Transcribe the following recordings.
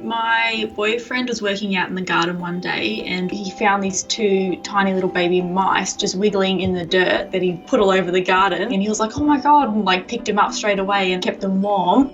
My boyfriend was working out in the garden one day and he found these two tiny little baby mice just wiggling in the dirt that he put all over the garden, and he was like, oh my God, and like picked them up straight away and kept them warm.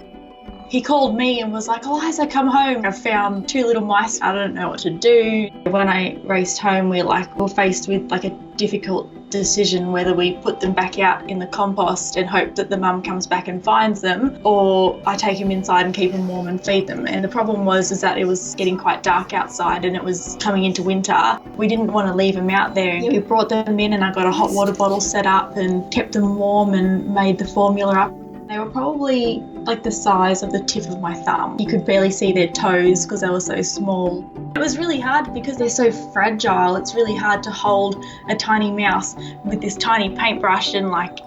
He called me and was like, Eliza, come home. I found two little mice. I don't know what to do. When I raced home, we were faced with like a difficult decision whether we put them back out in the compost and hope that the mum comes back and finds them, or I take them inside and keep them warm and feed them. And the problem was that it was getting quite dark outside and it was coming into winter. We didn't want to leave them out there. We brought them in and I got a hot water bottle set up and kept them warm and made the formula up. They were probably like the size of the tip of my thumb. You could barely see their toes because they were so small. It was really hard because they're so fragile. It's really hard to hold a tiny mouse with this tiny paintbrush and like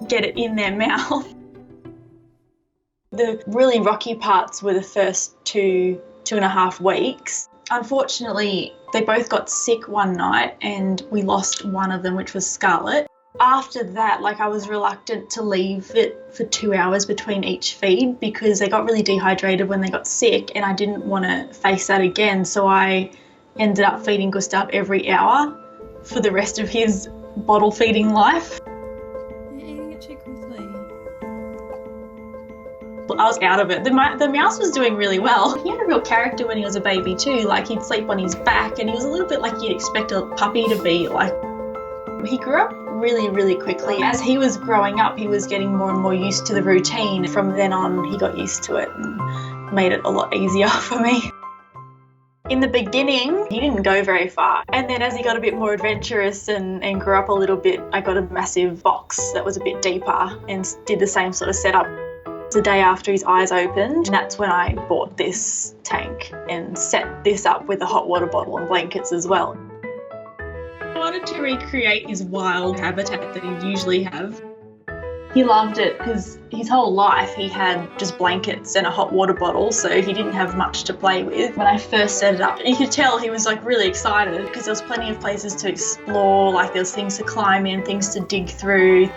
get it in their mouth. The really rocky parts were the first 2.5 weeks. Unfortunately, they both got sick one night and we lost one of them, which was Scarlet. After that, I was reluctant to leave it for 2 hours between each feed because they got really dehydrated when they got sick and I didn't want to face that again. So I ended up feeding Gustav every hour for the rest of his bottle feeding life. You're eating it too quickly. I was out of it. The mouse was doing really well. He had a real character when he was a baby too. He'd sleep on his back and he was a little bit like you'd expect a puppy to be. He grew up really, really quickly. As he was growing up, he was getting more and more used to the routine. From then on, he got used to it and made it a lot easier for me. In the beginning, he didn't go very far. And then as he got a bit more adventurous and grew up a little bit, I got a massive box that was a bit deeper and did the same sort of setup. The day after his eyes opened, and that's when I bought this tank and set this up with a hot water bottle and blankets as well. I wanted to recreate his wild habitat that he'd usually have. He loved it because his whole life he had just blankets and a hot water bottle, so he didn't have much to play with. When I first set it up, you could tell he was really excited because there was plenty of places to explore, there was things to climb in, things to dig through.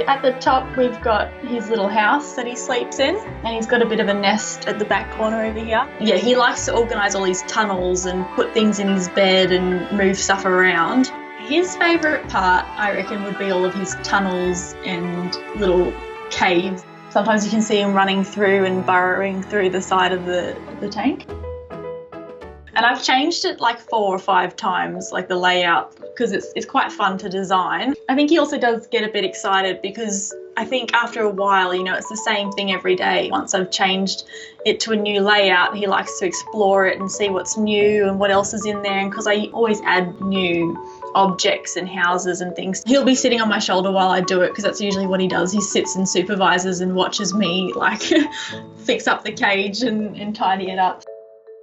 At the top we've got his little house that he sleeps in, and he's got a bit of a nest at the back corner over here. Yeah, he likes to organise all his tunnels and put things in his bed and move stuff around. His favourite part, I reckon, would be all of his tunnels and little caves. Sometimes you can see him running through and burrowing through the side of the tank. And I've changed it 4 or 5 times, the layout, because it's quite fun to design. I think he also does get a bit excited because I think after a while, it's the same thing every day. Once I've changed it to a new layout, he likes to explore it and see what's new and what else is in there. And because I always add new objects and houses and things, he'll be sitting on my shoulder while I do it because that's usually what he does. He sits and supervises and watches me fix up the cage and tidy it up.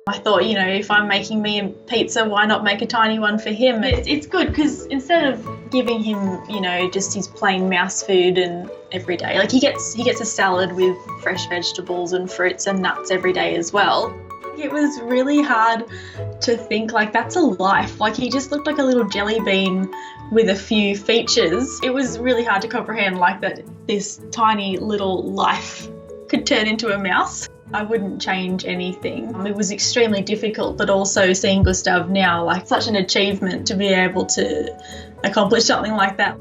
I thought, if I'm making me a pizza, why not make a tiny one for him? It's good because instead of giving him, just his plain mouse food and every day, he gets a salad with fresh vegetables and fruits and nuts every day as well. It was really hard to think that's a life. He just looked like a little jelly bean with a few features. It was really hard to comprehend that this tiny little life could turn into a mouse. I wouldn't change anything. It was extremely difficult, but also seeing Gustav now, such an achievement to be able to accomplish something like that.